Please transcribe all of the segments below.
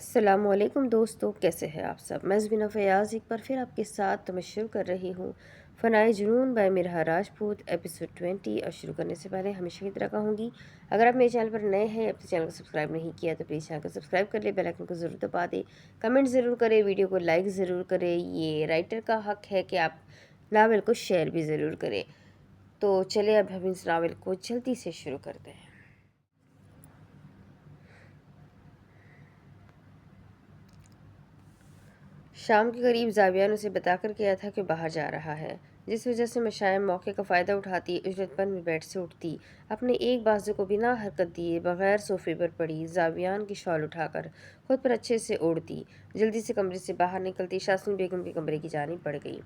السلام علیکم دوستو، کیسے ہیں آپ سب؟ میں زبینہ فیاض ایک بار پھر آپ کے ساتھ شروع کر رہی ہوں فنائے جنون بائی مرحا راجپوت ایپیسوڈ 20۔ اور شروع کرنے سے پہلے ہمیشہ کی طرح کہوں گی، اگر آپ میرے چینل پر نئے ہیں، اپنے چینل کو سبسکرائب نہیں کیا تو پلیز چینل کو سبسکرائب کر لیں، بیل آئیکن کو ضرور دبا دیں، کمنٹ ضرور کریں، ویڈیو کو لائک ضرور کریں۔ یہ رائٹر کا حق ہے کہ آپ ناول کو شیئر بھی ضرور کریں۔ تو چلیں اب ہم اس ناول کو جلدی سے شروع کرتے ہیں۔ شام کے قریب زاویہ نے اسے بتا کر کیا تھا کہ باہر جا رہا ہے، جس وجہ سے مشائم موقع کا فائدہ اٹھاتی اجرت پن میں بیٹھ سے اٹھتی، اپنے ایک بازو کو بنا حرکت دیے بغیر صوفے پر پڑی زاویان کی شال اٹھا کر خود پر اچھے سے اوڑھتی، جلدی سے کمرے سے باہر نکلتی شاسنی بیگم کے کمرے کی جانب بڑھ گئی۔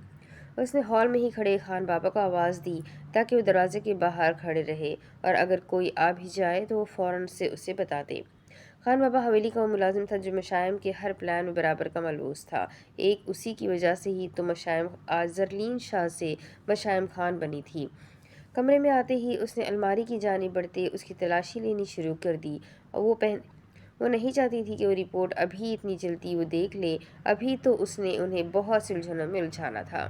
اس نے ہال میں ہی کھڑے خان بابا کو آواز دی تاکہ وہ دروازے کے باہر کھڑے رہے اور اگر کوئی آ بھی جائے تو وہ فوراً سے اسے بتا دے۔ خان بابا حویلی کا وہ ملازم تھا جو مشائم کے ہر پلان میں برابر کا ملوث تھا، ایک اسی کی وجہ سے ہی تو مشائم آج زرلین شاہ سے مشائم خان بنی تھی۔ کمرے میں آتے ہی اس نے الماری کی جانب بڑھتے اس کی تلاشی لینی شروع کر دی اور وہ نہیں چاہتی تھی کہ وہ رپورٹ ابھی اتنی جلدی وہ دیکھ لے، ابھی تو اس نے انہیں بہت سی الجھنوں میں الجھانا تھا۔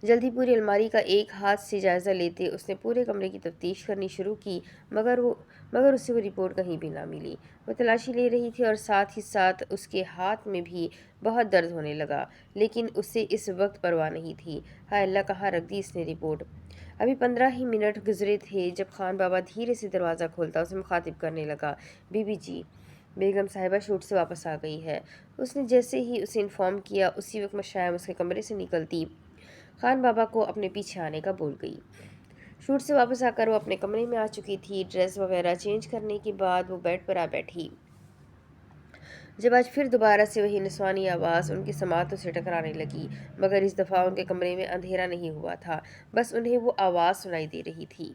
جلدی پوری الماری کا ایک ہاتھ سے جائزہ لیتے اس نے پورے کمرے کی تفتیش کرنی شروع کی، مگر اسے وہ رپورٹ کہیں بھی نہ ملی۔ وہ تلاشی لے رہی تھی اور ساتھ ہی ساتھ اس کے ہاتھ میں بھی بہت درد ہونے لگا، لیکن اسے اس وقت پرواہ نہیں تھی۔ ہائے اللہ، کہاں رکھ دی اس نے رپورٹ؟ ابھی 15 ہی منٹ گزرے تھے جب خان بابا دھیرے سے دروازہ کھولتا اسے مخاطب کرنے لگا، بی بی جی، بیگم صاحبہ شوٹ سے واپس آ گئی ہے۔ اس نے جیسے ہی اسے انفارم کیا اسی وقت مشائم اس کے کمرے سے نکلتی خان بابا کو اپنے پیچھے آنے کا بول گئی۔ شوٹ سے واپس آ کر وہ اپنے کمرے میں آ چکی تھی۔ ڈریس وغیرہ چینج کرنے کے بعد وہ بیڈ پر آ بیٹھی، جب آج پھر دوبارہ سے وہی نسوانی آواز ان کی سماعتوں سے ٹکرانے لگی، مگر اس دفعہ ان کے کمرے میں اندھیرا نہیں ہوا تھا، بس انہیں وہ آواز سنائی دے رہی تھی۔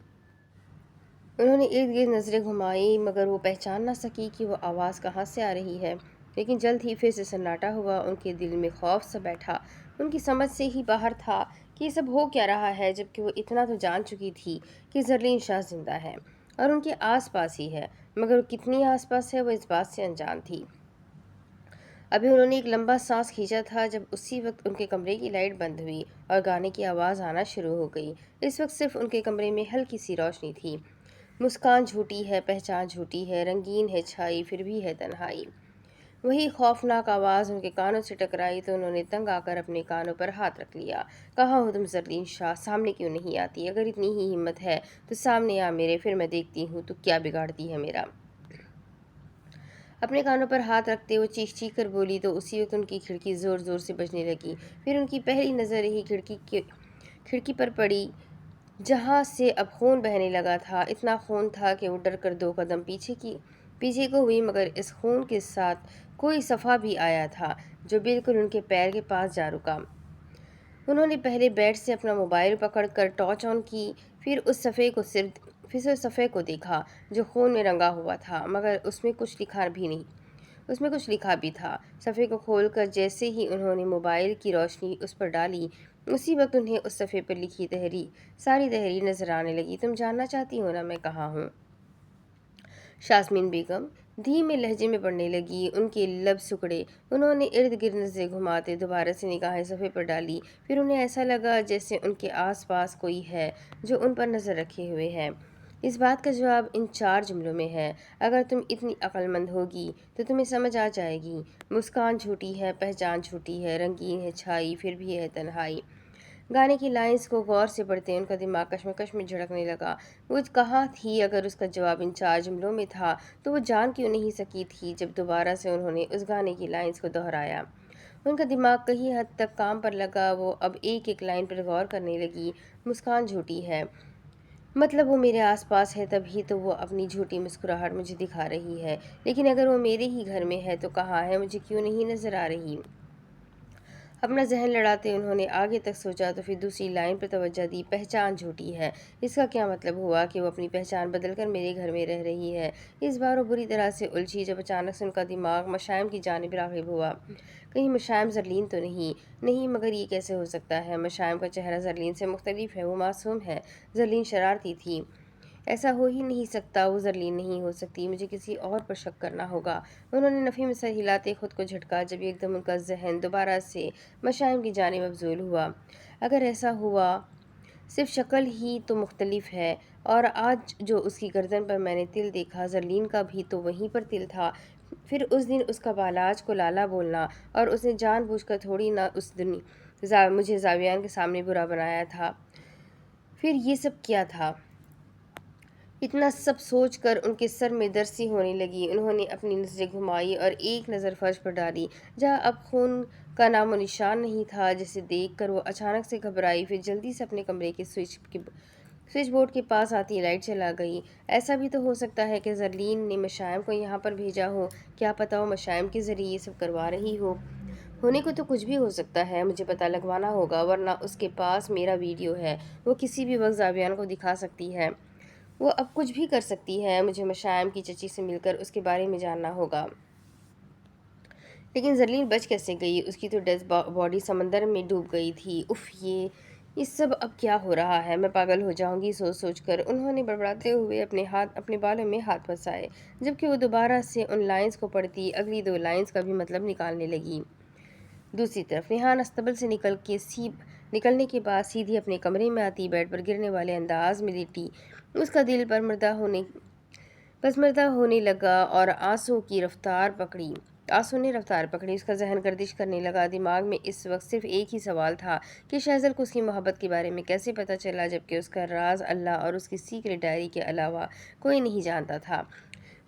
انہوں نے ارد گرد نظریں گھمائیں مگر وہ پہچان نہ سکی کہ وہ آواز کہاں سے آ رہی ہے، لیکن جلد ہی پھر سے سناٹا ہوا۔ ان کے دل میں خوف سا بیٹھا، ان کی سمجھ سے ہی باہر تھا کہ یہ سب ہو کیا رہا ہے، جبکہ وہ اتنا تو جان چکی تھی کہ زرلین شاہ زندہ ہے اور ان کے آس پاس ہی ہے، مگر وہ کتنی آس پاس ہے وہ اس بات سے انجان تھی۔ ابھی انہوں نے ایک لمبا سانس کھینچا تھا جب اسی وقت ان کے کمرے کی لائٹ بند ہوئی اور گانے کی آواز آنا شروع ہو گئی۔ اس وقت صرف ان کے کمرے میں ہلکی سی روشنی تھی۔ مسکان جھوٹی ہے، پہچان جھوٹی ہے، رنگین ہے چھائی، پھر بھی ہے تنہائی۔ وہی خوفناک آواز ان کے کانوں سے ٹکرائی تو انہوں نے تنگ آ کر اپنے کانوں پر ہاتھ رکھ لیا۔ کہاں ہو تم زرلین شاہ؟ سامنے کیوں نہیں آتی؟ اگر اتنی ہی ہمت ہے تو سامنے آ میرے، پھر میں دیکھتی ہوں تو کیا بگاڑتی ہے میرا۔ اپنے کانوں پر ہاتھ رکھتے وہ چیخ چیخ کر بولی تو اسی وقت ان کی کھڑکی زور زور سے بجنے لگی۔ پھر ان کی پہلی نظر ہی کھڑکی پر پڑی جہاں سے اب خون بہنے لگا تھا۔ اتنا خون تھا کہ وہ ڈر کر 2 قدم پیچھے کو ہوئی، مگر اس خون کے ساتھ کوئی صفحہ بھی آیا تھا جو بالکل ان کے پیر کے پاس جا رکا۔ انہوں نے پہلے بیڈ سے اپنا موبائل پکڑ کر ٹارچ آن کی، پھر اس صفحے کو دیکھا جو خون میں رنگا ہوا تھا، مگر اس میں کچھ لکھا بھی تھا۔ صفحے کو کھول کر جیسے ہی انہوں نے موبائل کی روشنی اس پر ڈالی، اسی وقت انہیں اس صفحے پر لکھی ساری تحریر نظر آنے لگی۔ تم جاننا چاہتی ہو نا میں کہاں ہوں؟ شاسمین بیگم دھیمے لہجے میں پڑھنے لگی، ان کے لب سکڑے۔ انہوں نے ارد گرد نظریں گھماتے دوبارہ سے نگاہیں صفحے پر ڈالی، پھر انہیں ایسا لگا جیسے ان کے آس پاس کوئی ہے جو ان پر نظر رکھے ہوئے ہے۔ اس بات کا جواب ان 4 جملوں میں ہے۔ اگر تم اتنی عقل مند ہوگی تو تمہیں سمجھ آ جائے گی۔ مسکان جھوٹی ہے، پہچان جھوٹی ہے، رنگین ہے چھائی، پھر بھی ہے تنہائی۔ گانے کی لائنز کو غور سے پڑھتے ان کا دماغ کشمکش میں جھڑکنے لگا۔ وہ کہاں تھی؟ اگر اس کا جواب ان 4 جملوں میں تھا تو وہ جان کیوں نہیں سکی تھی جب دوبارہ سے انہوں نے اس گانے کی لائنز کو دہرایا؟ ان کا دماغ کئی حد تک کام پر لگا، وہ اب ایک ایک لائن پر غور کرنے لگی۔ مسکان جھوٹی ہے، مطلب وہ میرے آس پاس ہے، تبھی تو وہ اپنی جھوٹی مسکراہٹ مجھے دکھا رہی ہے، لیکن اگر وہ میرے ہی گھر میں ہے تو کہاں ہے؟ مجھے کیوں نہیں نظر آ رہی؟ اپنا ذہن لڑاتے انہوں نے آگے تک سوچا تو پھر دوسری لائن پر توجہ دی، پہچان جھوٹی ہے۔ اس کا کیا مطلب ہوا کہ وہ اپنی پہچان بدل کر میرے گھر میں رہ رہی ہے؟ اس بار وہ بری طرح سے الجھی جب اچانک سے ان کا دماغ مشائم کی جانب راغب ہوا۔ کہیں مشائم زرلین تو نہیں، مگر یہ کیسے ہو سکتا ہے؟ مشائم کا چہرہ زرلین سے مختلف ہے، وہ معصوم ہے، زرلین شرارتی تھی، ایسا ہو ہی نہیں سکتا، وہ زرلین نہیں ہو سکتی، مجھے کسی اور پر شک کرنا ہوگا۔ انہوں نے نفی میں سر ہلاتے خود کو جھٹکا جب ایک دم ان کا ذہن دوبارہ سے مشائم کی جانب مبذول ہوا۔ اگر ایسا ہوا، صرف شکل ہی تو مختلف ہے، اور آج جو اس کی گردن پر میں نے تل دیکھا، زرلین کا بھی تو وہیں پر تل تھا۔ پھر اس دن اس کا بالاج کو لالا بولنا، اور اس نے جان بوجھ کر تھوڑی نہ اس دن مجھے زاویان کے سامنے برا بنایا تھا۔ پھر یہ سب کیا تھا؟ اتنا سب سوچ کر ان کے سر میں درسی ہونے لگی۔ انہوں نے اپنی نظریں گھمائی اور ایک نظر فرش پر ڈالی جہاں اب خون کا نام و نشان نہیں تھا، جسے دیکھ کر وہ اچانک سے گھبرائی، پھر جلدی سے اپنے کمرے کے سوئچ بورڈ کے پاس آتی لائٹ چلا گئی۔ ایسا بھی تو ہو سکتا ہے کہ زرلین نے مشائم کو یہاں پر بھیجا ہو، کیا پتہ وہ مشائم کے ذریعے یہ سب کروا رہی ہو۔ ہونے کو تو کچھ بھی ہو سکتا ہے، مجھے پتہ لگوانا ہوگا، ورنہ اس کے پاس میرا ویڈیو ہے، وہ کسی بھی وقت زاویان کو دکھا سکتی ہے، وہ اب کچھ بھی کر سکتی ہے۔ مجھے مشائم کی چچی سے مل کر اس کے بارے میں جاننا ہوگا۔ لیکن زرلین بچ کیسے گئی؟ اس کی تو ڈیڈ باڈی سمندر میں ڈوب گئی تھی۔ اف، یہ سب اب کیا ہو رہا ہے؟ میں پاگل ہو جاؤں گی سوچ سوچ کر۔ انہوں نے بڑبڑاتے ہوئے اپنے بالوں میں ہاتھ پھنسائے، جبکہ وہ دوبارہ سے ان لائنز کو پڑھتی، اگلی دو لائنز کا بھی مطلب نکالنے لگی۔ دوسری طرف نیہان استبل سے نکلنے کے بعد سیدھی اپنے کمرے میں آتی، بیڈ پر گرنے والے انداز میں لیٹی۔ اس کا دل پسمردہ ہونے لگا اور آنسوں نے رفتار پکڑی۔ اس کا ذہن گردش کرنے لگا۔ دماغ میں اس وقت صرف ایک ہی سوال تھا کہ شہزل کو اس کی محبت کے بارے میں کیسے پتہ چلا، جبکہ اس کا راز اللہ اور اس کی سیکرٹ ڈائری کے علاوہ کوئی نہیں جانتا تھا۔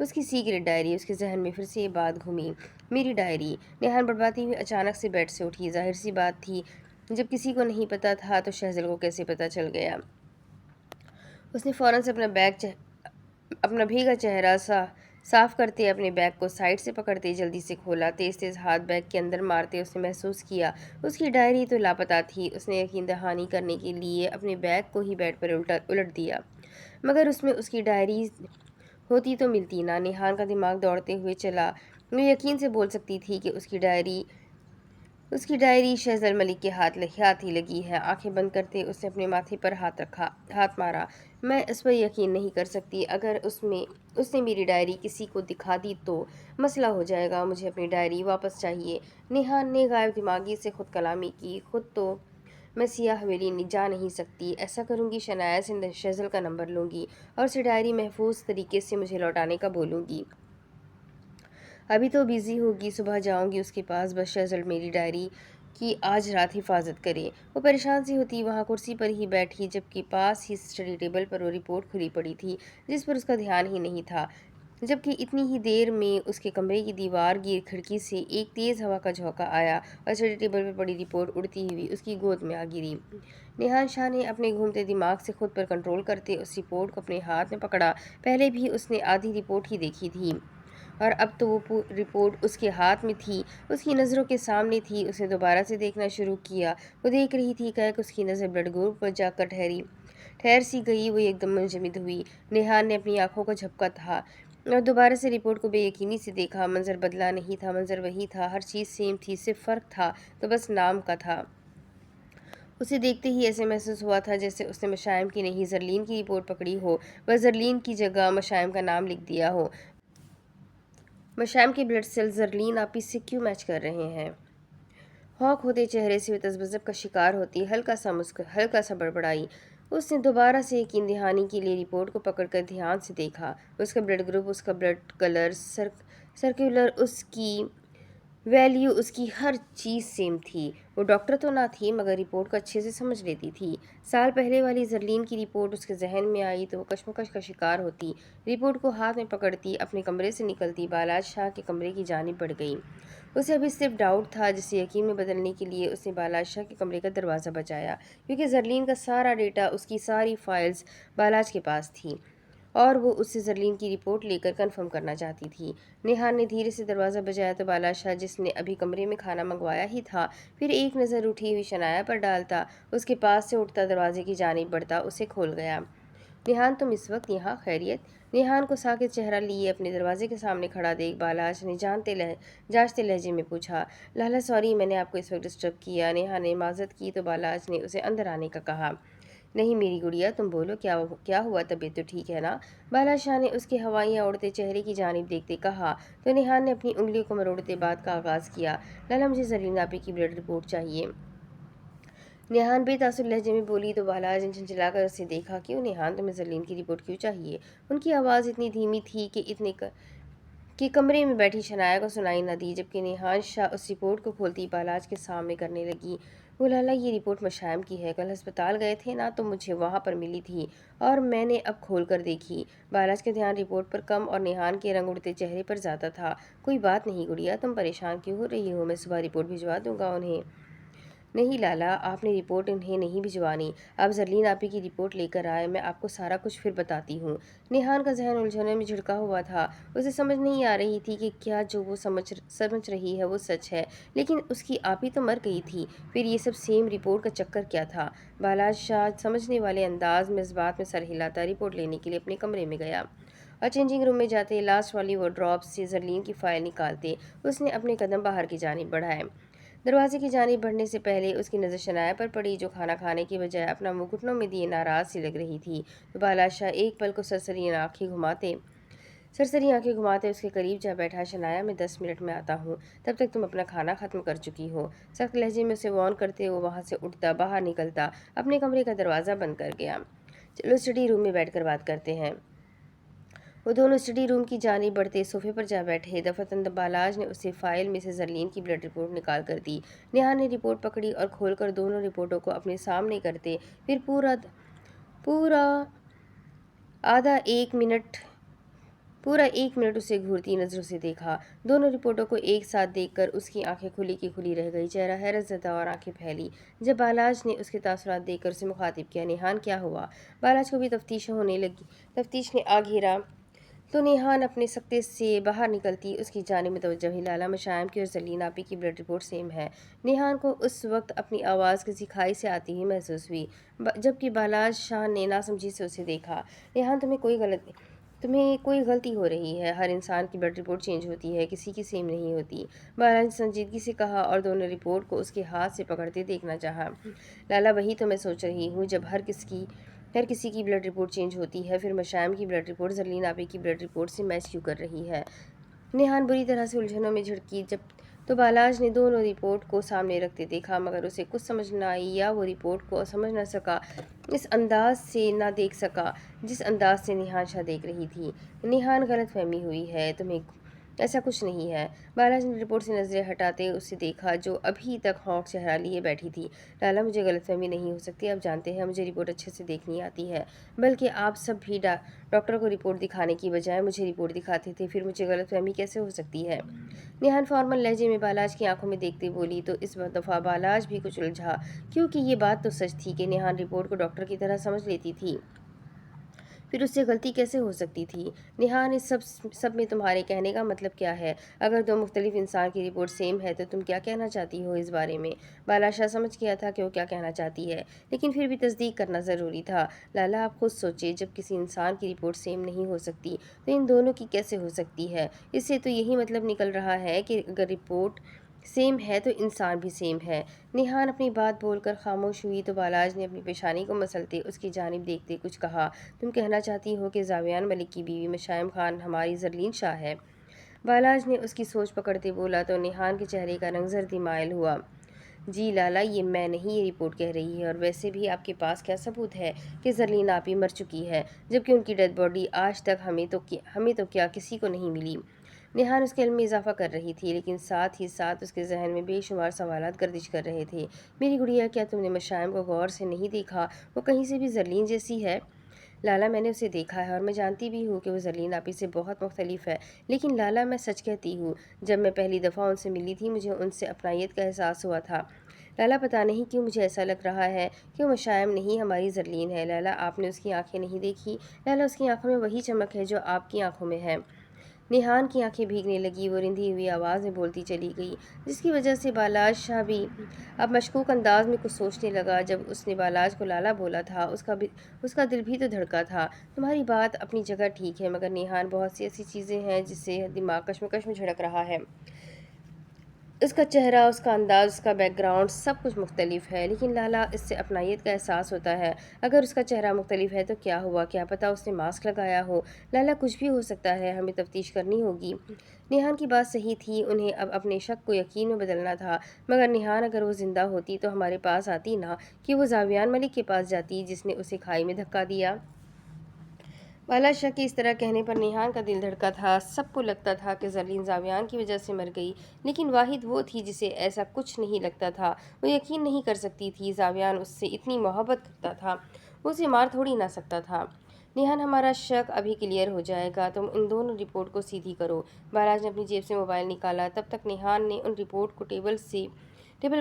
اس کی سیکرٹ ڈائری، اس کے ذہن میں پھر سے یہ بات گھومی۔ میری ڈائری۔ نیہان بڑبڑاتی ہوئی اچانک سے بیڈ سے اٹھی۔ ظاہر سی بات تھی، جب کسی کو نہیں پتہ تھا تو شہزل کو کیسے پتہ چل گیا؟ اس نے فوراً سے اپنا بھیگا چہرہ صاف کرتے، اپنے بیگ کو سائڈ سے پکڑتے جلدی سے کھولا۔ تیز تیز ہاتھ بیگ کے اندر مارتے اس نے محسوس کیا اس کی ڈائری تو لاپتہ تھی۔ اس نے یقین دہانی کرنے کے لیے اپنے بیگ کو ہی بیڈ پر الٹ دیا، مگر اس میں اس کی ڈائری ہوتی تو ملتی نہ۔ نیہان کا دماغ دوڑتے ہوئے چلا۔ وہ یقین سے بول سکتی تھی کہ اس کی ڈائری شہزل ملک کے ہاتھ ہی لگی ہے۔ آنکھیں بند کرتے اس نے اپنے ماتھے پر ہاتھ مارا۔ میں اس پر یقین نہیں کر سکتی، اگر اس نے میری ڈائری کسی کو دکھا دی تو مسئلہ ہو جائے گا۔ مجھے اپنی ڈائری واپس چاہیے۔ نیہان نے غائب دماغی سے خود کلامی کی۔ خود تو میں سیاہ حویلی جا نہیں سکتی۔ ایسا کروں گی، شنایا سے شہزل کا نمبر لوں گی اور اسے ڈائری محفوظ طریقے سے مجھے لوٹانے کا بولوں گی۔ ابھی تو بزی ہوگی، صبح جاؤں گی اس کے پاس، بس شہزل میری ڈائری کی آج رات حفاظت کرے۔ وہ پریشان سی ہوتی وہاں کرسی پر ہی بیٹھی، جبکہ پاس ہی اسٹڈی ٹیبل پر وہ رپورٹ کھلی پڑی تھی جس پر اس کا دھیان ہی نہیں تھا، جبکہ اتنی ہی دیر میں اس کے کمرے کی دیوار گیر کھڑکی سے ایک تیز ہوا کا جھونکا آیا اور اسٹڈی ٹیبل پر پڑی رپورٹ اڑتی ہوئی اس کی گود میں آ گری۔ نیہان شاہ نے اپنے گھومتے دماغ سے خود پر کنٹرول کرتے اس رپورٹ کو اپنے ہاتھ میں پکڑا۔ پہلے بھی اس نے آدھی رپورٹ ہی دیکھی تھی، اور اب تو وہ رپورٹ اس کے ہاتھ میں تھی، اس کی نظروں کے سامنے تھی۔ اس نے دوبارہ سے دیکھنا شروع کیا۔ وہ دیکھ رہی تھی کہ اس کی نظر بلڈ گروپ پر جا کر ٹھہر سی گئی۔ وہ ایک دم منجمد ہوئی۔ نیہان نے اپنی آنکھوں کو جھپکا تھا اور دوبارہ سے رپورٹ کو بے یقینی سے دیکھا۔ منظر بدلا نہیں تھا، منظر وہی تھا، ہر چیز سیم تھی، صرف فرق تھا تو بس نام کا تھا۔ اسے دیکھتے ہی ایسے محسوس ہوا تھا جیسے اس نے مشائم کی نہیں زرلین کی رپورٹ پکڑی ہو، بس زرلین کی جگہ مشائم کا نام لکھ دیا ہو۔ مشائم کے بلڈ سیلز زرلین آپس سے کیوں میچ کر رہے ہیں؟ ہونک ہوتے چہرے سے وہ تذبذب کا شکار ہوتی ہلکا سا بڑبڑائی۔ اس نے دوبارہ سے یقین دہانی کے لیے رپورٹ کو پکڑ کر دھیان سے دیکھا۔ اس کا بلڈ گروپ، اس کا بلڈ کلر، سرکولر، اس کی ویلیو، اس کی ہر چیز سیم تھی۔ وہ ڈاکٹر تو نہ تھی، مگر رپورٹ کو اچھے سے سمجھ لیتی تھی۔ سال پہلے والی زرلین کی رپورٹ اس کے ذہن میں آئی تو وہ کشمکش کا شکار ہوتی، رپورٹ کو ہاتھ میں پکڑتی، اپنے کمرے سے نکلتی، بالاج شاہ کے کمرے کی جانب بڑھ گئی۔ اسے ابھی صرف ڈاؤٹ تھا، جسے یقین میں بدلنے کے لیے اس نے بالاج شاہ کے کمرے کا دروازہ بجایا، کیونکہ زرلین کا سارا ڈیٹا، اس کی ساری فائلز بالاج کے پاس تھی اور وہ اس سے زرلین کی رپورٹ لے کر کنفرم کرنا چاہتی تھی۔ نیہان نے دھیرے سے دروازہ بجایا تو بالاج شاہ، جس نے ابھی کمرے میں کھانا منگوایا ہی تھا، پھر ایک نظر اٹھی ہوئی شنایا پر ڈالتا، اس کے پاس سے اٹھتا، دروازے کی جانب بڑھتا، اسے کھول گیا۔ نیہان، تم اس وقت یہاں؟ خیریت؟ نیہان کو ساکت چہرہ لیے اپنے دروازے کے سامنے کھڑا دیکھ بالاج نے جانچتے لہجے میں پوچھا۔ لالا سوری، میں نے آپ کو اس وقت ڈسٹرب کیا۔ نیہان نے معذرت کی تو بالاج نے اسے اندر آنے کا کہا۔ نہیں میری گڑیا، تم بولو، کیا ہوا؟ طبیعت تو ٹھیک ہے نا؟ بالا شاہ نے اس کے ہوائیاں اڑتے چہرے کی جانب دیکھتے کہا تو نیہان نے اپنی انگلیوں کو مروڑتے بات کا آغاز کیا۔ لالا مجھے زرین آپی کی بلڈ رپورٹ چاہیے۔ نیہان بے تاثر لہجے میں بولی تو بالاج نے جھنجھلا کر اسے دیکھا۔ کیوں نیہان، تمہیں زرلین کی رپورٹ کیوں چاہیے؟ ان کی آواز اتنی دھیمی تھی کہ کمرے میں بیٹھی شنایا کو سنائی نہ دی، جبکہ نیہان شاہ اس رپورٹ کو کھولتی بالاج کے سامنے کرنے لگی۔ وہ لالا، یہ رپورٹ مشائم کی ہے، کل ہسپتال گئے تھے نا تو مجھے وہاں پر ملی تھی اور میں نے اب کھول کر دیکھی۔ بالاج کا دھیان رپورٹ پر کم اور نیہان کے رنگ اڑتے چہرے پر زیادہ تھا۔ کوئی بات نہیں گڑیا، تم پریشان کیوں ہو رہی ہو؟ میں صبح رپورٹ بھجوا دوں گا انہیں۔ نہیں لالا، آپ نے رپورٹ انہیں نہیں بھجوانی، آپ زرلین آپی کی رپورٹ لے کر آئے، میں آپ کو سارا کچھ پھر بتاتی ہوں۔ نیہان کا ذہن الجھنوں میں جھڑکا ہوا تھا۔ اسے سمجھ نہیں آ رہی تھی کہ کیا جو وہ سمجھ رہی ہے وہ سچ ہے، لیکن اس کی آپی تو مر گئی تھی، پھر یہ سب سیم رپورٹ کا چکر کیا تھا؟ بالاج شاہ سمجھنے والے انداز میں اس بات میں سر ہلاتا رپورٹ لینے کے لیے اپنے کمرے میں گیا اور چینجنگ روم میں جاتے لاسٹ والی وارڈروب سے زرلین کی فائل نکالتے اس نے اپنے قدم باہر کی جانب بڑھائے۔ دروازے کی جانب بڑھنے سے پہلے اس کی نظر شنایا پر پڑی، جو کھانا کھانے کی بجائے اپنا منہ گھٹنوں میں دیے ناراض سی لگ رہی تھی۔ تو بالا شاہ ایک پل کو سرسری آنکھیں گھماتے اس کے قریب جا بیٹھا۔ شنایا، میں 10 منٹ میں آتا ہوں، تب تک تم اپنا کھانا ختم کر چکی ہو۔ سخت لہجے میں اسے وارن کرتے وہ وہاں سے اٹھتا، باہر نکلتا، اپنے کمرے کا دروازہ بند کر گیا۔ چلو اسٹڈی روم میں بیٹھ کر بات کرتے ہیں۔ وہ دونوں اسٹڈی روم کی جانب بڑھتے صوفے پر جا بیٹھے۔ دفعتاً بالاج نے اسے فائل میں سے زرلین کی بلڈ رپورٹ نکال کر دی۔ نیہان نے رپورٹ پکڑی اور کھول کر دونوں رپورٹوں کو اپنے سامنے کرتے پھر پورا ایک منٹ اسے گھورتی نظروں سے دیکھا۔ دونوں رپورٹوں کو ایک ساتھ دیکھ کر اس کی آنکھیں کھلی کی کھلی رہ گئی، چہرہ حیرت زدہ اور آنکھیں پھیلی۔ جب بالاج نے اس کے تاثرات دیکھ کر اسے مخاطب کیا، نیہان کیا ہوا؟ بالاج کو بھی تفتیش نے آ گھیرا تو نیہان اپنے سکتے سے باہر نکلتی اس کی جانب متوجہ ہوئی۔ لالا، مشائم کی اور زرلین آپی کی بلڈ رپورٹ سیم ہے۔ نیہان کو اس وقت اپنی آواز کسی کھائی سے آتی ہوئی محسوس ہوئی، جبکہ بالاج شاہ نے ناسمجھی سے اسے دیکھا۔ نیہان، تمہیں کوئی غلطی ہو رہی ہے، ہر انسان کی بلڈ رپورٹ چینج ہوتی ہے، کسی کی سیم نہیں ہوتی۔ بالاج نے سنجیدگی سے کہا اور دونوں رپورٹ کو اس کے ہاتھ سے پکڑتے دیکھنا چاہا۔ لالا، وہی تو میں سوچ رہی ہوں، جب ہر کسی کی بلڈ رپورٹ چینج ہوتی ہے، پھر مشائم کی بلڈ رپورٹ زرلین آپی کی بلڈ رپورٹ سے میچ کیوں کر رہی ہے؟ نیہان بری طرح سے الجھنوں میں جھڑکی تو بالاج نے دونوں رپورٹ کو سامنے رکھتے دیکھا، مگر اسے کچھ سمجھ نہ آئی یا وہ رپورٹ کو سمجھ نہ سکا، اس انداز سے نہ دیکھ سکا جس انداز سے نیہان شاہ دیکھ رہی تھی۔ نیہان، غلط فہمی ہوئی ہے، تمہیں ایسا کچھ نہیں ہے۔ بالاج نے رپورٹ سے نظریں ہٹاتے اسے دیکھا جو ابھی تک ہونٹ چہرہ لیے بیٹھی تھی۔ لالا، مجھے غلط فہمی نہیں ہو سکتی، آپ جانتے ہیں مجھے رپورٹ اچھے سے دیکھنی آتی ہے، بلکہ آپ سب بھی ڈاکٹر کو رپورٹ دکھانے کی بجائے مجھے رپورٹ دکھاتے تھے، پھر مجھے غلط فہمی کیسے ہو سکتی ہے؟ نیہان فارمل لہجے میں بالاج کی آنکھوں میں دیکھتے بولی تو اس دفعہ بالاج بھی کچھ الجھا، کیونکہ یہ بات تو سچ تھی کہ نیہان رپورٹ کو ڈاکٹر کی طرح سمجھ لیتی تھی، پھر اس سے غلطی کیسے ہو سکتی تھی؟ نیہان، اس سب میں تمہارے کہنے کا مطلب کیا ہے؟ اگر دو مختلف انسان کی رپورٹ سیم ہے تو تم کیا کہنا چاہتی ہو اس بارے میں؟ بالا شاہ سمجھ گیا تھا کہ وہ کیا کہنا چاہتی ہے، لیکن پھر بھی تصدیق کرنا ضروری تھا۔ لالا، آپ خود سوچیں، جب کسی انسان کی رپورٹ سیم نہیں ہو سکتی تو ان دونوں کی کیسے ہو سکتی ہے؟ اس سے تو یہی مطلب نکل رہا ہے کہ اگر رپورٹ سیم ہے تو انسان بھی سیم ہے۔ نیہان اپنی بات بول کر خاموش ہوئی تو بالاج نے اپنی پیشانی کو مسلتے اس کی جانب دیکھتے کچھ کہا۔ تم کہنا چاہتی ہو کہ زاویان ملک کی بیوی مشائم خان ہماری زرلین شاہ ہے؟ بالاج نے اس کی سوچ پکڑتے بولا تو نیہان کے چہرے کا رنگ زردی مائل ہوا۔ جی لالا، یہ میں نہیں، یہ رپورٹ کہہ رہی ہے، اور ویسے بھی آپ کے پاس کیا ثبوت ہے کہ زرلین آپی مر چکی ہے، جبکہ ان کی ڈیڈ باڈی آج تک ہمیں تو کیا کسی کو نہیں ملی؟ نیہان اس کے علم میں اضافہ کر رہی تھی، لیکن ساتھ ہی ساتھ اس کے ذہن میں بے شمار سوالات گردش کر رہے تھے۔ میری گڑیا، کیا تم نے مشائم کو غور سے نہیں دیکھا؟ وہ کہیں سے بھی زرلین جیسی ہے؟ لالا، میں نے اسے دیکھا ہے اور میں جانتی بھی ہوں کہ وہ زرلین آپی سے بہت مختلف ہے، لیکن لالا، میں سچ کہتی ہوں، جب میں پہلی دفعہ ان سے ملی تھی مجھے ان سے اپنائیت کا احساس ہوا تھا۔ لالا، پتہ نہیں کیوں مجھے ایسا لگ رہا ہے کہ وہ مشائم نہیں ہماری زرلین ہے۔ لالا، آپ نے اس کی آنکھیں نہیں دیکھی؟ لالا، اس کی آنکھوں میں وہی چمک ہے جو آپ کی آنکھوں میں ہے۔ نیہان کی آنکھیں بھیگنے لگی، وہ رندھی ہوئی آواز میں بولتی چلی گئی، جس کی وجہ سے بالاج شاہ بھی اب مشکوک انداز میں کچھ سوچنے لگا۔ جب اس نے بالاج کو لالا بولا تھا اس کا دل بھی تو دھڑکا تھا۔ تمہاری بات اپنی جگہ ٹھیک ہے، مگر نیہان، بہت سی ایسی چیزیں ہیں جس سے دماغ کشمکش میں جھڑک رہا ہے۔ اس کا چہرہ، اس کا انداز، اس کا بیک گراؤنڈ سب کچھ مختلف ہے، لیکن لالا اس سے اپنائیت کا احساس ہوتا ہے۔ اگر اس کا چہرہ مختلف ہے تو کیا ہوا؟ کیا پتہ اس نے ماسک لگایا ہو؟ لالا کچھ بھی ہو سکتا ہے، ہمیں تفتیش کرنی ہوگی۔ نیہان کی بات صحیح تھی، انہیں اب اپنے شک کو یقین میں بدلنا تھا۔ مگر نیہان اگر وہ زندہ ہوتی تو ہمارے پاس آتی نہ کہ وہ زاویان ملک کے پاس جاتی جس نے اسے کھائی میں دھکا دیا۔ بالا شاہ کے اس طرح کہنے پر نیہان کا دل دھڑکا تھا۔ سب کو لگتا تھا کہ زرلین زاویان کی وجہ سے مر گئی، لیکن واحد وہ تھی جسے ایسا کچھ نہیں لگتا تھا۔ وہ یقین نہیں کر سکتی تھی زاویان اس سے اتنی محبت کرتا تھا، وہ اسے مار تھوڑی نہ سکتا تھا۔ نیہان ہمارا شک ابھی کلیئر ہو جائے گا، تم ان دونوں رپورٹ کو سیدھی کرو۔ بالاج نے اپنی جیب سے موبائل نکالا، تب تک نیہان نے ان رپورٹ کو ٹیبل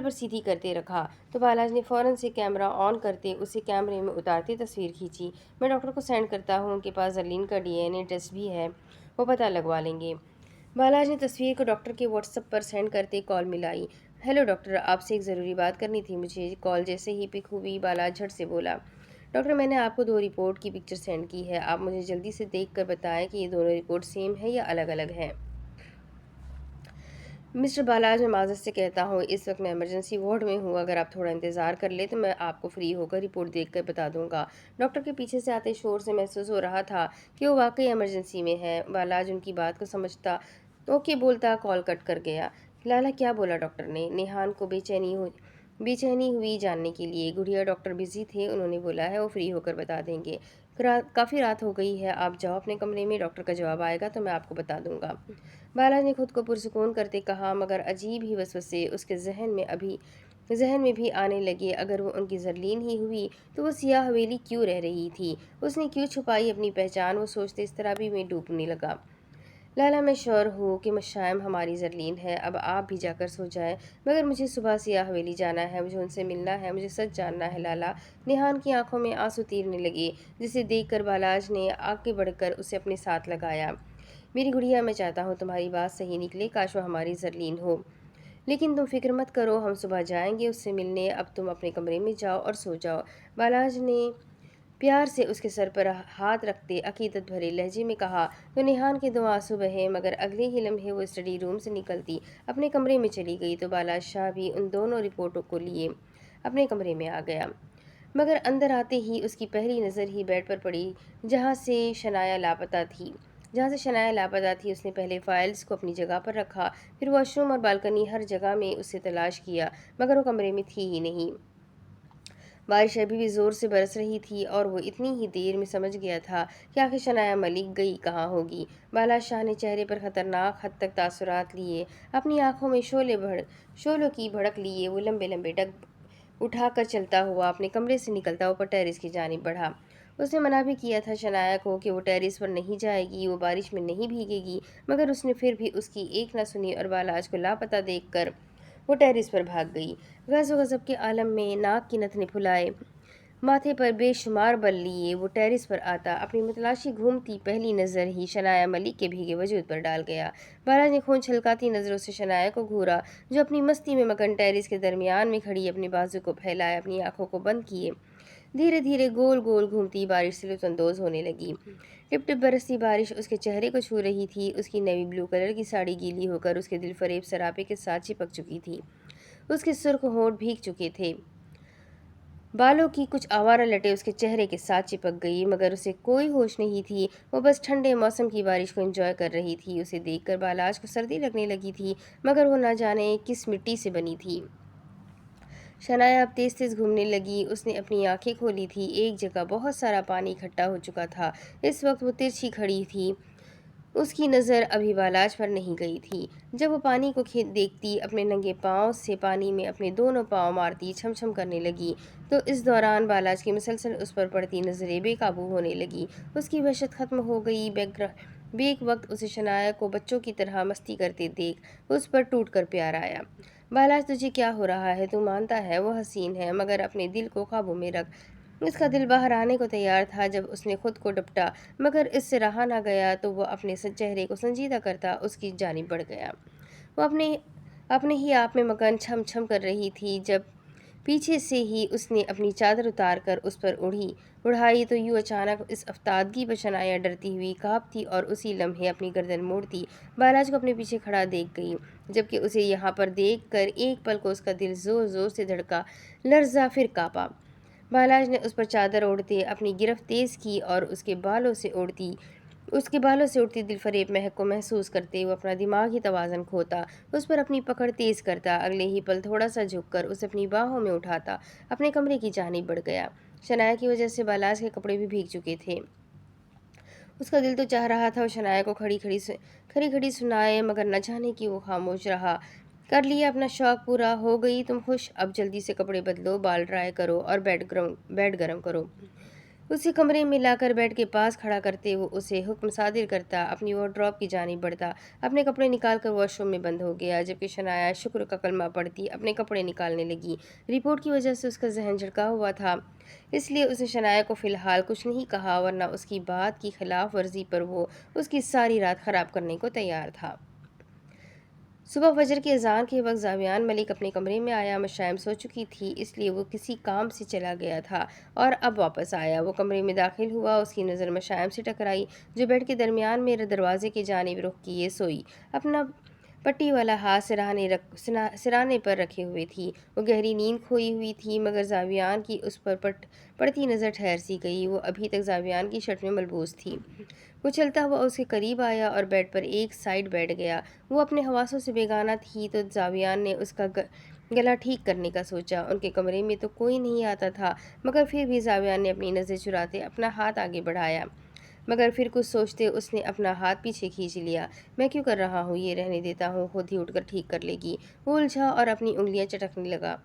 پر سیدھی کرتے رکھا تو بالاج نے فوراً سے کیمرہ آن کرتے اسے کیمرے میں اتارتے تصویر کھینچی۔ میں ڈاکٹر کو سینڈ کرتا ہوں، ان کے پاس زرلین کا DNA ٹیسٹ بھی ہے، وہ پتہ لگوا لیں گے۔ بالاج نے تصویر کو ڈاکٹر کے واٹس ایپ پر سینڈ کرتے کال ملائی۔ ہیلو ڈاکٹر، آپ سے ایک ضروری بات کرنی تھی مجھے۔ کال جیسے ہی پک ہوئی بالاج جھٹ سے بولا، ڈاکٹر میں نے آپ کو 2 رپورٹ کی پکچر سینڈ کی ہے، آپ مجھے جلدی سے دیکھ کر بتائیں کہ یہ دونوں رپورٹ سیم ہے یا الگ الگ ہیں۔ مسٹر بالاج میں معذرت سے کہتا ہوں، اس وقت میں ایمرجنسی وارڈ میں ہوں، اگر آپ تھوڑا انتظار کر لیں تو میں آپ کو فری ہو کر رپورٹ دیکھ کر بتا دوں گا۔ ڈاکٹر کے پیچھے سے آتے شور سے محسوس ہو رہا تھا کہ وہ واقعی ایمرجنسی میں ہے۔ بالاج ان کی بات کو سمجھتا اوکے بولتا کال کٹ کر گیا۔ لالا کیا بولا ڈاکٹر نے؟ نیہان کو بے چینی ہوئی جاننے کے لیے۔ گڑیا ڈاکٹر بزی تھے، انہوں نے بولا ہے وہ فری ہو کر بتا دیں گے۔ کافی رات ہو گئی ہے، آپ جاؤ اپنے کمرے میں، ڈاکٹر کا جواب آئے گا تو میں آپ کو بتا دوں گا۔ بالاج نے خود کو پرسکون کرتے کہا، مگر عجیب ہی وسوسے اس کے ذہن میں بھی آنے لگے۔ اگر وہ ان کی زرلین ہی ہوئی تو وہ سیاہ حویلی کیوں رہ رہی تھی؟ اس نے کیوں چھپائی اپنی پہچان؟ وہ سوچتے اس طرح بھی میں ڈوبنے لگا۔ لالا میں شور ہوں کہ مشائم ہماری زرلین ہے، اب آپ بھی جا کر سو جائیں، مگر مجھے صبح سیاہ حویلی جانا ہے، مجھے ان سے ملنا ہے، مجھے سچ جاننا ہے لالا۔ نیہان کی آنکھوں میں آنسو تیرنے لگے، جسے دیکھ کر بالاج نے آگے بڑھ کر اسے اپنے ساتھ لگایا۔ میری گڑیا، میں چاہتا ہوں تمہاری بات صحیح نکلے، کاش وہ ہماری زرلین ہو، لیکن تم فکر مت کرو، ہم صبح جائیں گے اس سے ملنے، اب تم اپنے کمرے میں جاؤ اور سو جاؤ۔ بالاج نے پیار سے اس کے سر پر ہاتھ رکھتے عقیدت بھرے لہجے میں کہا تو نیہان کے 2 آنسو بہے، مگر اگلے ہی لمحے وہ اسٹڈی روم سے نکلتی اپنے کمرے میں چلی گئی تو بالاج شاہ بھی ان دونوں رپورٹوں کو لیے اپنے کمرے میں آ گیا۔ مگر اندر آتے ہی اس کی پہلی نظر ہی بیڈ پر پڑی جہاں سے شنایا لاپتہ تھی۔ اس نے پہلے فائلز کو اپنی جگہ پر رکھا، پھر واش روم اور بالکنی، ہر جگہ میں اسے تلاش کیا، مگر وہ کمرے میں تھی ہی نہیں۔ بارش ابھی بھی زور سے برس رہی تھی اور وہ اتنی ہی دیر میں سمجھ گیا تھا کہ آخر شنایا ملک گئی کہاں ہوگی۔ بالاج شاہ نے چہرے پر خطرناک حد تک تاثرات لیے، اپنی آنکھوں میں شعلوں کی بھڑک لیے وہ لمبے لمبے ڈگ اٹھا کر چلتا ہوا اپنے کمرے سے نکلتا اوپر ٹیرس کی جانب بڑھا۔ اس نے منع بھی کیا تھا شنایا کو کہ وہ ٹیرس پر نہیں جائے گی، وہ بارش میں نہیں بھیگے گی، مگر اس نے پھر بھی اس کی ایک نہ سنی اور بالاج کو لاپتہ دیکھ کر وہ ٹیرس پر بھاگ گئی۔ غض و غضب کے عالم میں ناک کی نتنے پھلائے، ماتھے پر بے شمار بل لیے وہ ٹیرس پر آتا، اپنی متلاشی گھومتی پہلی نظر ہی شنایا ملک کے بھیگے وجود پر ڈال گیا۔ بالاج نے خون چھلکاتی نظروں سے شنایا کو گھورا، جو اپنی مستی میں مگن ٹیرس کے درمیان میں کھڑی اپنے بازو کو پھیلائے اپنی آنکھوں کو بند کیے دھیرے دھیرے گول گول گھومتی بارش سے لطف اندوز ہونے لگی۔ ٹپ ٹپ برستی بارش اس کے چہرے کو چھو رہی تھی، اس کی نیوی بلو کلر کی ساڑی گیلی ہو کر اس کے دل فریب سراپے کے ساتھ چپک چکی تھی، اس کے سرخ ہونٹ بھیگ چکے تھے، بالوں کی کچھ آوارہ لٹیں اس کے چہرے کے ساتھ چپک گئی، مگر اسے کوئی ہوش نہیں تھی، وہ بس ٹھنڈے موسم کی بارش کو انجوائے کر رہی تھی۔ اسے دیکھ کر بالاج کو سردی لگنے لگی تھی، مگر وہ نہ جانے کس مٹی سے بنی تھی۔ شنایا اب تیز تیز گھومنے لگی، اس نے اپنی آنکھیں کھولی تھی، ایک جگہ بہت سارا پانی اکٹھا ہو چکا تھا، اس وقت وہ ترچھی کھڑی تھی، اس کی نظر ابھی بالاج پر نہیں گئی تھی۔ جب وہ پانی کو دیکھتی، اپنے ننگے پاؤں سے پانی میں اپنے دونوں پاؤں مارتی چھم چھم کرنے لگی، تو اس دوران بالاج کی مسلسل اس پر پڑتی نظریں بے قابو ہونے لگی، اس کی وحشت ختم ہو گئی۔ بیک وقت اسے شنایا کو بچوں کی طرح مستی کرتے دیکھ اس پر ٹوٹ کر پیار آیا۔ بالاج تجھے کیا ہو رہا ہے؟ تو مانتا ہے وہ حسین ہے، مگر اپنے دل کو قابو میں رکھ۔ اس کا دل باہر آنے کو تیار تھا جب اس نے خود کو ڈپٹا، مگر اس سے رہا نہ گیا تو وہ اپنے چہرے کو سنجیدہ کرتا اس کی جانب بڑھ گیا۔ وہ اپنے ہی آپ میں مگن چھم چھم کر رہی تھی جب پیچھے سے ہی اس نے اپنی چادر اتار کر اس پر اڑائی تو یوں اچانک اس افتادگی پر شنایا ڈرتی ہوئی کانپتی اور اسی لمحے اپنی گردن موڑتی بالاج کو اپنے پیچھے کھڑا دیکھ گئی، جبکہ اسے یہاں پر دیکھ کر ایک پل کو اس کا دل زور زور سے دھڑکا، لرزا، پھر کانپا۔ بالاج نے اس پر چادر اوڑھتے اپنی گرفت تیز کی اور اس کے بالوں سے اڑتی دل فریب مہک کو محسوس کرتے وہ اپنا دماغی توازن کھوتا، اس پر اپنی پکڑ تیز کرتا، اگلے ہی پل تھوڑا سا جھک کر اسے اپنی باہوں میں اٹھاتا اپنے کمرے کی جانب بڑھ گیا۔ شنایا کی وجہ سے بالاج کے کپڑے بھی بھیگ چکے تھے۔ اس کا دل تو چاہ رہا تھا وہ شنایا کو کھڑی کھڑی سنائے، مگر نہ جانے کہ وہ خاموش رہا۔ کر لیا اپنا شوق پورا، ہو گئی تم خوش، اب جلدی سے کپڑے بدلو، بال ڈرائی کرو اور بیڈ گرم کرو۔ اسے کمرے میں لا کر بیڈ کے پاس کھڑا کرتے وہ اسے حکم صادر کرتا، اپنی وارڈروب کی جانب بڑھتا، اپنے کپڑے نکال کر واش روم میں بند ہو گیا، جبکہ شنایا شکر کا کلمہ پڑھتی اپنے کپڑے نکالنے لگی۔ رپورٹ کی وجہ سے اس کا ذہن جھٹکا ہوا تھا، اس لیے اس نے شنایا کو فی الحال کچھ نہیں کہا، ورنہ اس کی بات کی خلاف ورزی پر وہ اس کی ساری رات خراب کرنے کو تیار تھا۔ صبح فجر کی اذان کے وقت زاویان ملک اپنے کمرے میں آیا۔ مشائم سو چکی تھی، اس لیے وہ کسی کام سے چلا گیا تھا اور اب واپس آیا۔ وہ کمرے میں داخل ہوا، اس کی نظر مشائم سے ٹکرائی جو بیڈ کے درمیان میں دروازے کی جانب رخ کیے سوئی، اپنا پٹی والا ہاتھ سرانے پر رکھے ہوئے تھی۔ وہ گہری نیند کھوئی ہوئی تھی، مگر زاویان کی اس پر پڑتی نظر ٹھہر سی گئی۔ وہ ابھی تک زاویان کی شرٹ میں ملبوس تھی۔ وہ چلتا ہوا اس کے قریب آیا اور بیڈ پر ایک سائیڈ بیٹھ گیا۔ وہ اپنے حواسوں سے بیگانہ تھی تو زاویان نے اس کا گلا ٹھیک کرنے کا سوچا۔ ان کے کمرے میں تو کوئی نہیں آتا تھا، مگر پھر بھی زاویان نے اپنی نظر چراتے اپنا ہاتھ آگے بڑھایا، مگر پھر کچھ سوچتے اس نے اپنا ہاتھ پیچھے کھینچ لیا۔ میں کیوں کر رہا ہوں، یہ رہنے دیتا ہوں، خود ہی اٹھ کر ٹھیک کر لے گی۔ وہ الجھا اور اپنی انگلیاں چٹکنے لگا۔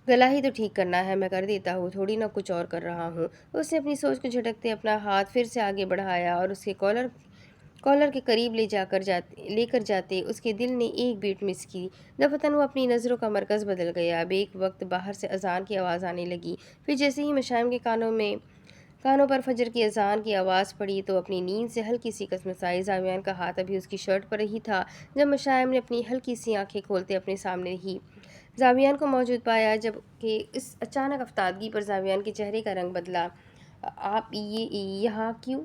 گلا ہی تو ٹھیک کرنا ہے، میں کر دیتا ہوں، تھوڑی نہ کچھ اور کر رہا ہوں۔ اس نے اپنی سوچ کو جھٹکتے اپنا ہاتھ پھر سے آگے بڑھایا اور اس کے کالر کے قریب لے کر جاتے اس کے دل نے ایک بیٹ مس کی۔ دفعتاً وہ اپنی نظروں کا مرکز بدل گیا۔ اب ایک وقت باہر سے اذان کی آواز آنے لگی، پھر جیسے ہی مشائم کے کانوں پر فجر کی اذان کی آواز پڑی تو اپنی نیند سے ہلکی سی کسمسائی۔ زاویان کا ہاتھ ابھی اس کی شرٹ پر ہی تھا جب مشائم نے اپنی ہلکی سی آنکھیں کھولتے اپنے سامنے ہی زاویان کو موجود پایا، جبکہ اس اچانک افتادگی پر زاویان کے چہرے کا رنگ بدلا۔ آپ یہاں کیوں؟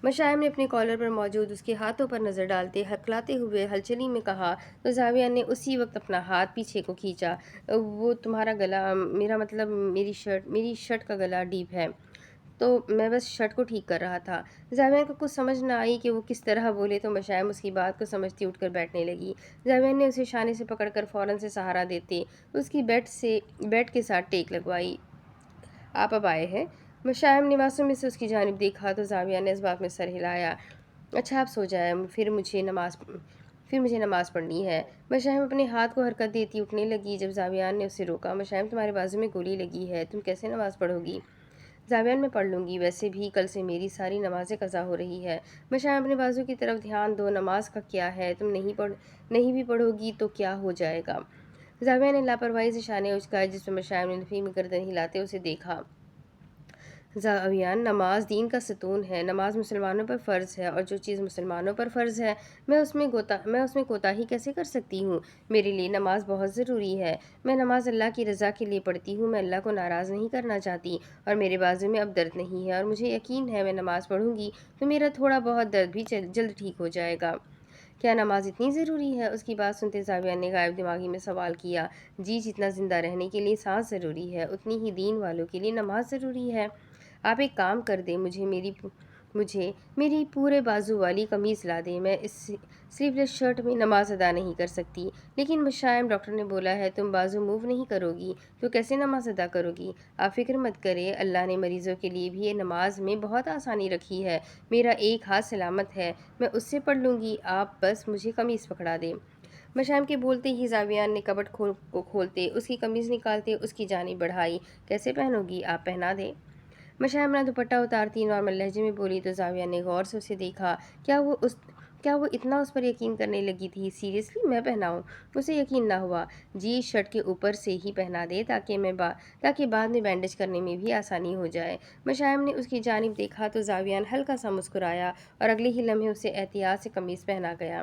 مشائم نے اپنے کالر پر موجود اس کے ہاتھوں پر نظر ڈالتے ہکلاتے ہوئے ہلچلی میں کہا تو زاویان نے اسی وقت اپنا ہاتھ پیچھے کو کھینچا۔ وہ تمہارا گلا، میرا مطلب میری شرٹ کا گلا ڈیپ ہے، تو میں بس شرٹ کو ٹھیک کر رہا تھا۔ زاویان کو کچھ سمجھ نہ آئی کہ وہ کس طرح بولے تو مشائم اس کی بات کو سمجھتی اٹھ کر بیٹھنے لگی۔ زاویان نے اسے شانے سے پکڑ کر فوراً سے سہارا دیتے اس کی بیڈ کے ساتھ ٹیک لگوائی۔ آپ اب آئے ہیں؟ مشائم نے معصومی سے اس کی جانب دیکھا تو زاویان نے اس بات میں سر ہلایا۔ اچھا آپ سو جائیں، پھر مجھے نماز پڑھنی ہے۔ مشائم اپنے ہاتھ کو حرکت دیتی اٹھنے لگی جب زاویان نے اسے روکا۔ مشائم تمہارے بازو میں گولی لگی ہے، تم کیسے نماز پڑھو گی؟ زاویان میں پڑھ لوں گی، ویسے بھی کل سے میری ساری نمازیں قضا ہو رہی ہے۔ مشائم اپنے بازو کی طرف دھیان دو، نماز کا کیا ہے، تم نہیں بھی پڑھو گی تو کیا ہو جائے گا؟ زاویان نے لاپرواہی سے شانے اچکائے جس پر مشائم نے نفی میں گردن ہلاتے اسے دیکھا۔ زاویان، نماز دین کا ستون ہے، نماز مسلمانوں پر فرض ہے، اور جو چیز مسلمانوں پر فرض ہے میں اس میں کوتاہی کیسے کر سکتی ہوں؟ میرے لیے نماز بہت ضروری ہے، میں نماز اللہ کی رضا کے لیے پڑھتی ہوں، میں اللہ کو ناراض نہیں کرنا چاہتی، اور میرے بازو میں اب درد نہیں ہے، اور مجھے یقین ہے میں نماز پڑھوں گی تو میرا تھوڑا بہت درد بھی جلد ٹھیک ہو جائے گا۔ کیا نماز اتنی ضروری ہے؟ اس کی بات سنتے زاویان نے غائب دماغی میں سوال کیا۔ جی، جتنا زندہ رہنے کے لیے سانس ضروری ہے اتنی ہی دین والوں کے لیے نماز ضروری ہے۔ آپ ایک کام کر دیں، مجھے میری پورے بازو والی قمیض لا دیں، میں اس سلیو لیس شرٹ میں نماز ادا نہیں کر سکتی۔ لیکن مشائم، ڈاکٹر نے بولا ہے تم بازو موو نہیں کرو گی تو کیسے نماز ادا کرو گی؟ آپ فکر مت کریں، اللہ نے مریضوں کے لیے بھی نماز میں بہت آسانی رکھی ہے، میرا ایک ہاتھ سلامت ہے، میں اس سے پڑھ لوں گی، آپ بس مجھے قمیض پکڑا دیں۔ مشائم کے بولتے ہی زاویان نے کبٹ کو کھولتے اس کی قمیض نکالتے اس کی جانب بڑھائی۔ کیسے پہنو گی؟ آپ پہنا دیں۔ مشائم نے دوپٹہ اتارتی نارمل لہجے میں بولی تو زاویان نے غور سے اسے دیکھا۔ کیا وہ اتنا اس پر یقین کرنے لگی تھی؟ سیریسلی میں پہناؤں؟ اسے یقین نہ ہوا۔ جی، شرٹ کے اوپر سے ہی پہنا دے تاکہ بعد میں بینڈیج کرنے میں بھی آسانی ہو جائے۔ مشائم نے اس کی جانب دیکھا تو زاویان ہلکا سا مسکرایا اور اگلے ہی لمحے اسے احتیاط سے قمیض پہنا گیا۔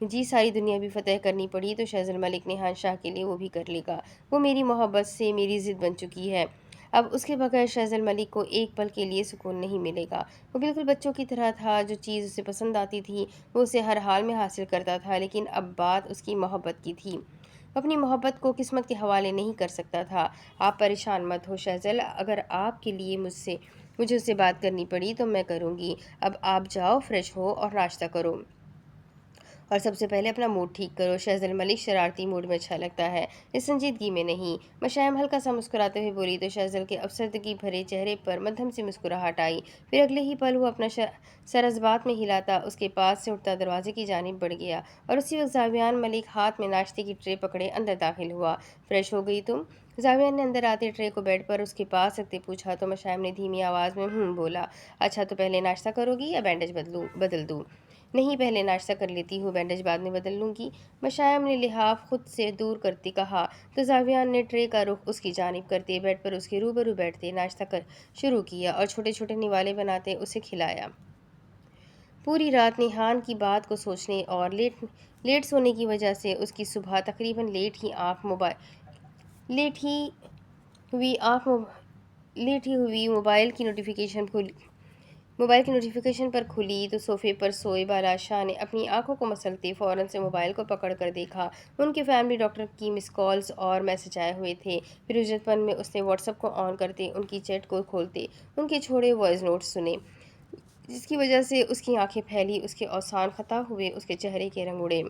جی ساری دنیا بھی فتح کرنی پڑی تو شہزل ملک نیہان شاہ کے لیے وہ بھی کر لے گا۔ وہ میری محبت سے میری ضد بن چکی ہے، اب اس کے بغیر شہزل ملک کو ایک پل کے لیے سکون نہیں ملے گا۔ وہ بالکل بچوں کی طرح تھا، جو چیز اسے پسند آتی تھی وہ اسے ہر حال میں حاصل کرتا تھا، لیکن اب بات اس کی محبت کی تھی۔ وہ اپنی محبت کو قسمت کے حوالے نہیں کر سکتا تھا۔ آپ پریشان مت ہو شہزل، اگر آپ کے لیے مجھے اس سے بات کرنی پڑی تو میں کروں گی۔ اب آپ جاؤ، فریش ہو اور ناشتہ کرو، اور سب سے پہلے اپنا موڈ ٹھیک کرو۔ شہزل ملک شرارتی موڈ میں اچھا لگتا ہے، اس سنجیدگی میں نہیں۔ مشائم ہلکا سا مسکراتے ہوئے بولی تو شہزل کے افسردگی بھرے چہرے پر مدھم سی مسکراہٹ آئی۔ پھر اگلے ہی پل وہ اپنا سر اس بات میں ہلاتا اس کے پاس سے اٹھتا دروازے کی جانب بڑھ گیا، اور اسی وقت زاویان ملک ہاتھ میں ناشتے کی ٹرے پکڑے اندر داخل ہوا۔ فریش ہو گئی تم؟ زاویان نے اندر آتے ٹرے کو بیڈ پر اس کے پاس رکھتے پوچھا تو مشائم نے دھیمی آواز میں بولا۔ اچھا تو پہلے ناشتہ کرو گی یا بینڈیج بدل دوں؟ نہیں، پہلے ناشتہ کر لیتی ہوں، بینڈیج بعد میں بدل لوں گی، مشائم نے لحاف خود سے دور کرتے کہا تو زاویان نے ٹرے کا رخ اس کی جانب کرتے بیڈ پر اس کے روبرو بیٹھتے ناشتہ شروع کیا اور چھوٹے چھوٹے نوالے بناتے اسے کھلایا۔ پوری رات نیہان کی بات کو سوچنے اور لیٹ سونے کی وجہ سے اس کی صبح تقریباً لیٹ ہی ہوئی موبائل کی نوٹیفیکیشن پر کھلی تو صوفے پر سوئے بالا شاہ نے اپنی آنکھوں کو مسلتے فوراً سے موبائل کو پکڑ کر دیکھا۔ ان کے فیملی ڈاکٹر کی مس کالز اور میسج آئے ہوئے تھے۔ پھر اجرت پن میں اس نے واٹس ایپ کو آن کرتے ان کی چیٹ کو کھولتے ان کے چھوڑے وائس نوٹس سنے، جس کی وجہ سے اس کی آنکھیں پھیلی، اس کے اوسان خطا ہوئے، اس کے چہرے کے رنگ اڑے۔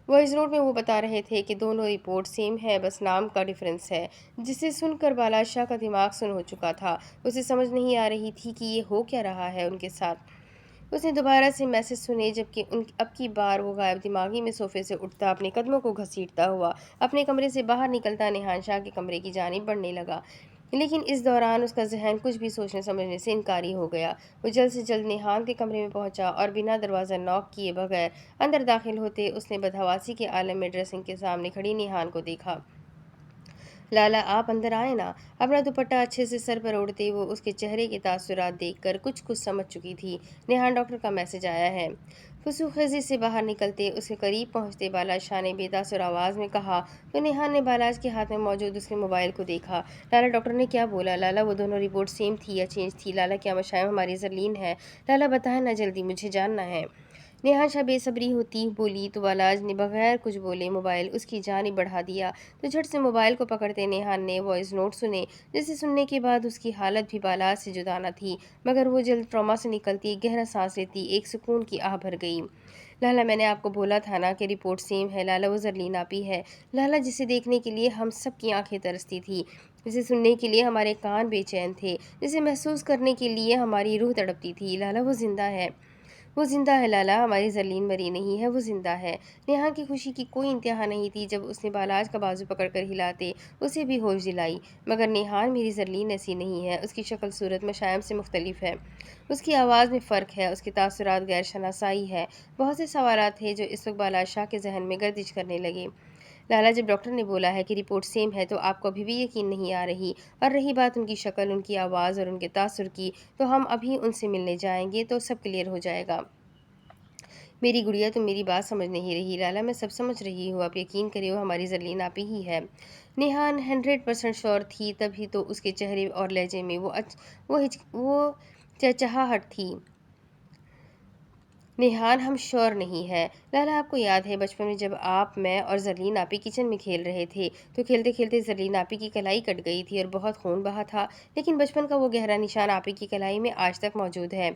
وائس نوٹ میں وہ بتا رہے تھے کہ دونوں رپورٹ سیم ہے، بس نام کا ڈفرنس ہے، جسے سن کر بالا شاہ کا دماغ سن ہو چکا تھا۔ اسے سمجھ نہیں آ رہی تھی کہ یہ ہو کیا رہا ہے ان کے ساتھ۔ اس نے دوبارہ سے میسج سنے، جبکہ اب کی بار وہ غائب دماغی میں صوفے سے اٹھتا، اپنے قدموں کو گھسیٹتا ہوا اپنے کمرے سے باہر نکلتا نیہان شاہ کے کمرے کی جانب بڑھنے لگا، لیکن اس دوران اس کا ذہن کچھ بھی سوچنے سمجھنے سے انکاری ہو گیا۔ وہ جلد سے جلد نیہان کے کمرے میں پہنچا اور بنا دروازہ ناک کیے بغیر اندر داخل ہوتے اس نے بدحواسی کے عالم میں ڈریسنگ کے سامنے کھڑی نیہان کو دیکھا۔ لالا آپ اندر آئے نا۔ اپنا دوپٹہ اچھے سے سر پر اوڑھتے وہ اس کے چہرے کے تاثرات دیکھ کر کچھ سمجھ چکی تھی۔ نیہان ڈاکٹر کا میسج آیا ہے۔ فسوق خیزی سے باہر نکلتے اس کے قریب پہنچتے بالا شاہ نے بے تاثر آواز میں کہا تو نیہان نے بالاج کے ہاتھ میں موجود اس کے موبائل کو دیکھا۔ لالا ڈاکٹر نے کیا بولا؟ لالا وہ دونوں رپورٹ سیم تھی یا چینج تھی؟ لالا کیا مشائم ہماری زرلین ہے؟ لالا بتائیں نا جلدی، مجھے جاننا ہے۔ نیہان شاہ بے صبری ہوتی بولی تو بالاج نے بغیر کچھ بولے موبائل اس کی جانب بڑھا دیا تو جھٹ سے موبائل کو پکڑتے نیہان نے وائس نوٹ سنے، جسے سننے کے بعد اس کی حالت بھی بالاج سے جدا نہ تھی، مگر وہ جلد ٹراما سے نکلتی گہرا سانس لیتی ایک سکون کی آہ بھر گئی۔ لالا میں نے آپ کو بولا تھا نا کہ رپورٹ سیم ہے، لالا وہ زرلین آپی ہے، لالا جسے دیکھنے کے لیے ہم سب کی آنکھیں ترستی تھی، جسے سننے کے لیے ہمارے کان بے چین تھے، جسے محسوس کرنے کے لیے ہماری روح تڑپتی تھی، لالا وہ زندہ ہے، وہ زندہ ہے لالا، ہماری زرلین مری نہیں ہے، وہ زندہ ہے۔ نیہان کی خوشی کی کوئی انتہا نہیں تھی جب اس نے بالاج کا بازو پکڑ کر ہلاتے اسے بھی ہوش دلائی، مگر نیہان میری زرلین ایسی نہیں ہے، اس کی شکل صورت مشائم سے مختلف ہے، اس کی آواز میں فرق ہے، اس کے تاثرات غیر شناسائی ہے۔ بہت سے سوالات تھے جو اس وقت بالاج شاہ کے ذہن میں گردش کرنے لگے۔ لالا جب ڈاکٹر نے بولا ہے کہ رپورٹ سیم ہے تو آپ کو ابھی بھی یقین نہیں آ رہی، اور رہی بات ان کی شکل، ان کی آواز اور ان کے تاثر کی، تو ہم ابھی ان سے ملنے جائیں گے تو سب کلیئر ہو جائے گا۔ میری گڑیا تم میری بات سمجھ نہیں رہی۔ لالا میں سب سمجھ رہی ہوں، آپ یقین کرے وہ ہماری زرلین آپی ہی ہے۔ نیہان 100% شور تھی، تبھی تو اس کے چہرے اور لہجے میں وہ چہچہاہٹ تھی۔ نیہان ہم شور نہیں ہے لالا، آپ کو یاد ہے بچپن میں جب آپ، میں اور زرلین آپی کچن میں کھیل رہے تھے تو کھیلتے کھیلتے زرلین آپی کی کلائی کٹ گئی تھی اور بہت خون بہا تھا، لیکن بچپن کا وہ گہرا نشان آپی کی کلائی میں آج تک موجود ہے۔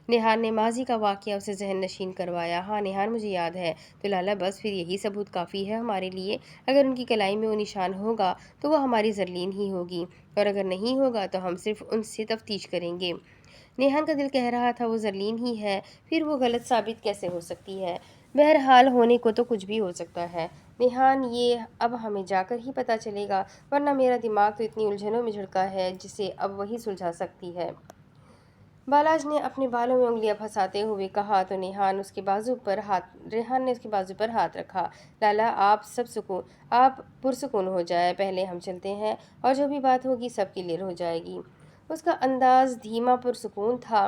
نیہان نے ماضی کا واقعہ اسے ذہن نشین کروایا۔ ہاں نیہان مجھے یاد ہے۔ تو لالا بس پھر یہی ثبوت کافی ہے ہمارے لیے، اگر ان کی کلائی میں وہ نشان ہوگا تو وہ ہماری زرلین ہی ہوگی، اور اگر نہیں ہوگا تو ہم صرف ان سے تفتیش کریں گے۔ نیہان کا دل کہہ رہا تھا وہ زرلین ہی ہے، پھر وہ غلط ثابت کیسے ہو سکتی ہے؟ بہرحال ہونے کو تو کچھ بھی ہو سکتا ہے نیہان، یہ اب ہمیں جا کر ہی پتہ چلے گا، ورنہ میرا دماغ تو اتنی الجھنوں میں جھڑکا ہے جسے اب وہی سلجھا سکتی ہے۔ بالاج نے اپنے بالوں میں انگلیاں پھنساتے ہوئے کہا تو ریحان نے اس کے بازو پر ہاتھ رکھا۔ لالا آپ پرسکون ہو جائے، پہلے ہم چلتے ہیں اور جو بھی بات ہوگی سب کلیئر ہو جائے گی۔ اس کا انداز دھیما پرسکون تھا۔